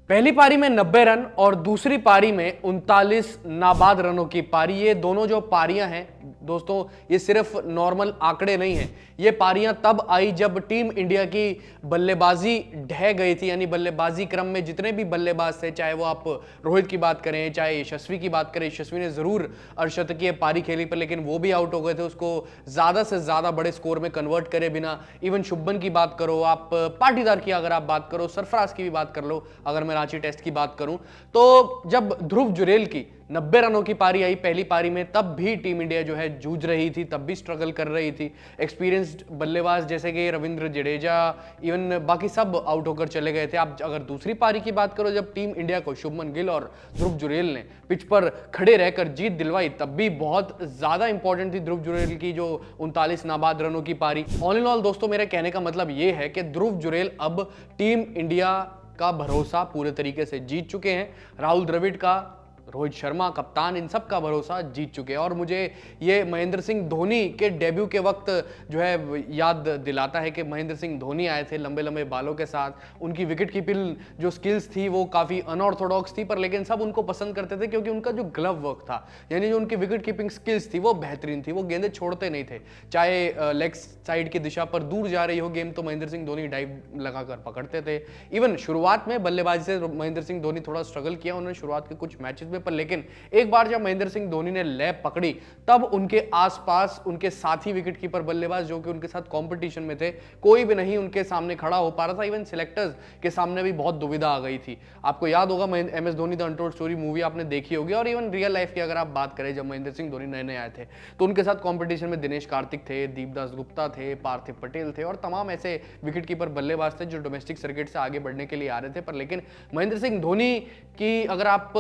पहली पारी में 90 रन और दूसरी पारी में 39 नाबाद रनों की पारी। ये दोनों जो पारियां हैं दोस्तों, ये सिर्फ नॉर्मल आंकड़े नहीं हैं। ये पारियां तब आई जब टीम इंडिया की बल्लेबाजी ढह गई थी, यानी बल्लेबाजी क्रम में जितने भी बल्लेबाज थे, चाहे वो आप रोहित की बात करें, चाहे यशस्वी की बात करें, यशस्वी ने जरूर अर्धशतकीय पारी खेली पर लेकिन वो भी आउट हो गए थे, उसको ज्यादा से ज्यादा बड़े स्कोर में कन्वर्ट करे बिना। इवन शुभमन की बात करो, आप पाटीदार की अगर आप बात करो, सरफराज की भी बात कर लो, अगर मैं रांची टेस्ट की बात करूं तो जब ध्रुव जुरेल की 90 रनों की पारी आई पहली पारी में, तब भी टीम इंडिया जो है जूझ रही थी, तब भी स्ट्रगल कर रही थी। एक्सपीरियंस्ड बल्लेबाज जैसे कि रविंद्र जडेजा, इवन बाकी सब आउट होकर चले गए थे। आप अगर दूसरी पारी की बात करो, जब टीम इंडिया को शुभमन गिल और ध्रुव जुरेल ने पिच पर खड़े रहकर जीत दिलवाई, तब भी बहुत ज्यादा इंपॉर्टेंट थी ध्रुव जुरेल की जो 39 नाबाद रनों की पारी। ऑल इन ऑल दोस्तों, मेरे कहने का मतलब यह है कि ध्रुव जुरेल अब टीम इंडिया का भरोसा पूरे तरीके से जीत चुके हैं। राहुल द्रविड़ का, रोहित शर्मा कप्तान, इन सब का भरोसा जीत चुके हैं। और मुझे ये महेंद्र सिंह धोनी के डेब्यू के वक्त जो है याद दिलाता है कि महेंद्र सिंह धोनी आए थे लंबे लंबे बालों के साथ, उनकी विकेट कीपिंग जो स्किल्स थी वो काफ़ी अनऑर्थोडॉक्स थी, पर लेकिन सब उनको पसंद करते थे क्योंकि उनका जो ग्लव वर्क था, यानी जो उनकी विकेट कीपिंग स्किल्स थी वो बेहतरीन थी। वो गेंदें छोड़ते नहीं थे, चाहे लेग साइड की दिशा पर दूर जा रही हो गेम तो महेंद्र सिंह धोनी डाइव लगाकर पकड़ते थे। इवन शुरुआत में बल्लेबाजी से महेंद्र सिंह धोनी थोड़ा स्ट्रगल किया उन्होंने शुरुआत के कुछ मैचेस में, पर लेकिन एक बार जब महेंद्र सिंह धोनी ने लैब पकड़ी, तब उनके आसपास उनके साथी विकेटकीपर बल्लेबाज जो कि उनके साथ कंपटीशन में थे, कोई भी नहीं उनके सामने खड़ा हो पा रहा था। इवन सिलेक्टर्स के सामने भी बहुत दुविधा आ गई थी। आपको याद होगा MS Dhoni the untold story movie आपने देखी होगी, और इवन रियल लाइफ की अगर आप बात करें, जब महेंद्र सिंह धोनी नए नए आए थे तो उनके साथ कंपटीशन में दिनेश कार्तिक थे, दीपदास गुप्ता थे, पार्थिव पटेल थे और तमाम ऐसे विकेटकीपर बल्लेबाज थे जो डोमेस्टिक सर्किट से आगे बढ़ने के लिए आ रहे थे। पर लेकिन महेंद्र सिंह धोनी की अगर आप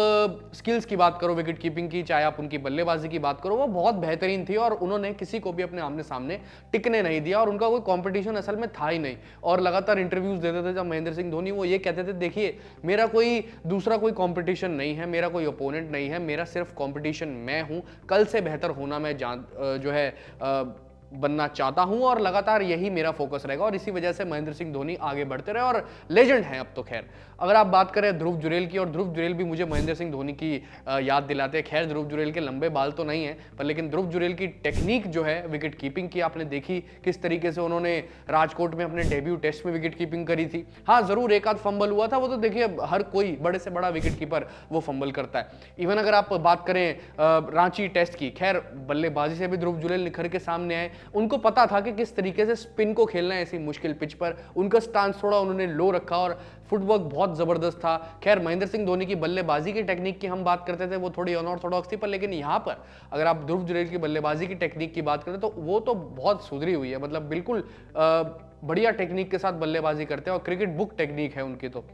स्किल्स की बात करो, विकेट कीपिंग की, चाहे आप उनकी बल्लेबाजी की बात करो, वो बहुत बेहतरीन थी और उन्होंने किसी को भी अपने आमने सामने टिकने नहीं दिया और उनका कोई कंपटीशन असल में था ही नहीं। और लगातार इंटरव्यूज देते थे जब महेंद्र सिंह धोनी, वो ये कहते थे, देखिए मेरा कोई दूसरा कोई कंपटीशन नहीं है, मेरा कोई ओपोनेंट नहीं है, मेरा सिर्फ कंपटीशन मैं हूं, कल से बेहतर होना मैं जो है बनना चाहता हूं और लगातार यही मेरा फोकस रहेगा। और इसी वजह से महेंद्र सिंह धोनी आगे बढ़ते रहे और लेजेंड हैं अब तो। खैर अगर आप बात करें ध्रुव जुरेल की, और ध्रुव जुरेल भी मुझे महेंद्र सिंह धोनी की याद दिलाते हैं। खैर ध्रुव जुरेल के लंबे बाल तो नहीं है, पर लेकिन ध्रुव जुरेल की टेक्निक जो है विकेट कीपिंग की, आपने देखी किस तरीके से उन्होंने राजकोट में अपने डेब्यू टेस्ट में विकेट कीपिंग करी थी। हाँ जरूर एक आध फंबल हुआ था, वो तो देखिए हर कोई बड़े से बड़ा विकेट कीपर वो फंबल करता है। इवन अगर आप बात करें रांची टेस्ट की, खैर बल्लेबाजी से भी ध्रुव जुरेल निखर के सामने आए। उनको पता था कि किस तरीके से स्पिन को खेलना है ऐसी मुश्किल पिच पर, उनका स्टांस थोड़ा उन्होंने लो रखा और फुटवर्क बहुत जबरदस्त था। खैर महेंद्र सिंह धोनी की बल्लेबाजी की टेक्निक की हम बात करते थे, वो थोड़ी अनऑर्थोडॉक्स थी, पर लेकिन यहां पर अगर आप ध्रुव जुरेल की बल्लेबाजी की टेक्निक की बात करें तो वो तो बहुत सुधरी हुई है, मतलब बिल्कुल बढ़िया टेक्निक के साथ बल्लेबाजी करते हैं और क्रिकेट बुक टेक्निक है उनकी तो,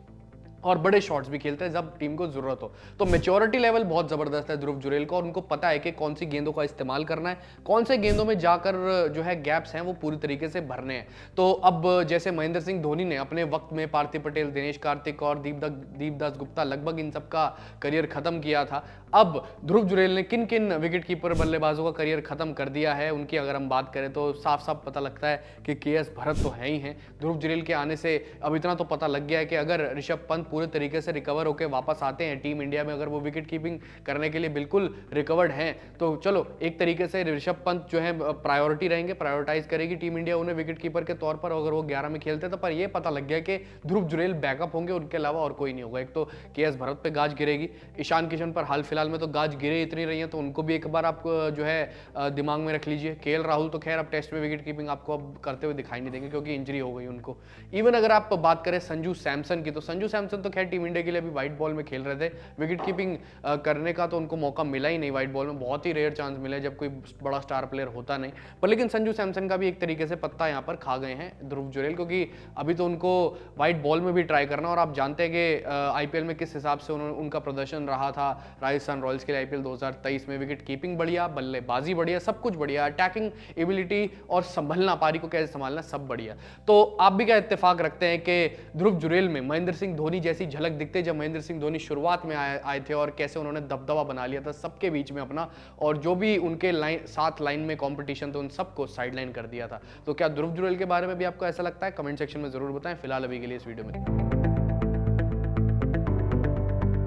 और बड़े शॉट्स भी खेलते हैं जब टीम को जरूरत हो। तो मैच्योरिटी लेवल बहुत जबरदस्त है ध्रुव जुरेल को, और उनको पता है कि कौन सी गेंदों का इस्तेमाल करना है, कौन से गेंदों में जाकर जो है गैप्स हैं वो पूरी तरीके से भरने हैं। तो अब जैसे महेंद्र सिंह धोनी ने अपने वक्त में पार्थिव पटेल, दिनेश कार्तिक और दीपदास गुप्ता लगभग इन सबका करियर खत्म किया था, अब ध्रुव जुरेल ने किन किन विकेट कीपर बल्लेबाजों का करियर खत्म कर दिया है उनकी अगर हम बात करें तो साफ साफ पता लगता है कि KS भरत तो है ही हैं। ध्रुव जुरेल के आने से अब इतना तो पता लग गया है कि अगर ऋषभ पंत पूरे तरीके से रिकवर होकर वापस आते हैं टीम इंडिया में, अगर वो विकेट कीपिंग करने के लिए बिल्कुल रिकवर्ड हैं, तो चलो एक तरीके से ऋषभ पंत जो है प्रायोरिटी रहेंगे, प्रायोरिटाइज करेगी टीम इंडिया उन्हें विकेट कीपर के तौर पर, अगर वो 11 में खेलते तो। पर ये पता लग गया कि ध्रुव जुरेल बैकअप होंगे, उनके अलावा और कोई नहीं होगा। एक तो KS भरत पे गाज गिरेगी, ईशान किशन पर हाल फिलहाल में तो गाज गिरे इतनी रही है, तो उनको भी एक बार आप जो है दिमाग में रख लीजिए। KL राहुल तो खैर अब टेस्ट में विकेट कीपिंग आपको अब करते हुए दिखाई नहीं देंगे क्योंकि इंजरी हो गई उनको। इवन अगर आप बात करें संजू सैमसन की, तो संजू सैमसन तो खैर टीम इंडिया के लिए अभी व्हाइट बॉल में खेल रहे थे, विकेट कीपिंग करने का तो उनको मौका मिला ही नहीं व्हाइट बॉल में, बहुत ही रेयर चांस मिले जब कोई बड़ा स्टार प्लेयर होता नहीं। पर लेकिन संजू सैमसन का भी एक तरीके से पत्ता यहाँ पर खा गए हैं ध्रुव जुरेल, क्योंकि अभी तो उनको व्हाइट बॉल में भी ट्राई करना, और आप जानते हैं कि IPL में किस हिसाब से उनका प्रदर्शन रहा था राजस्थान रॉयल्स के लिए IPL 2023 में। विकेट कीपिंग बढ़िया, बल्लेबाजी बढ़िया, सब कुछ बढ़िया, अटैकिंग एबिलिटी और संभलना, पारी को कैसे संभालना, सब बढ़िया। तो आप भी क्या इत्तेफाक रखते हैं कि ध्रुव जुरेल में महेंद्र सिंह धोनी जैसी झलक दिखते जब महेंद्र सिंह धोनी शुरुआत में आए थे, और कैसे उन्होंने दबदबा बना लिया था सबके बीच में अपना, और जो भी उनके साथ लाइन में कंपटीशन थे उन सबको साइडलाइन कर दिया था। तो क्या ध्रुव जुरेल के बारे में भी आपको ऐसा लगता है? कमेंट सेक्शन में जरूर बताएं। फिलहाल अभी के लिए इस वीडियो में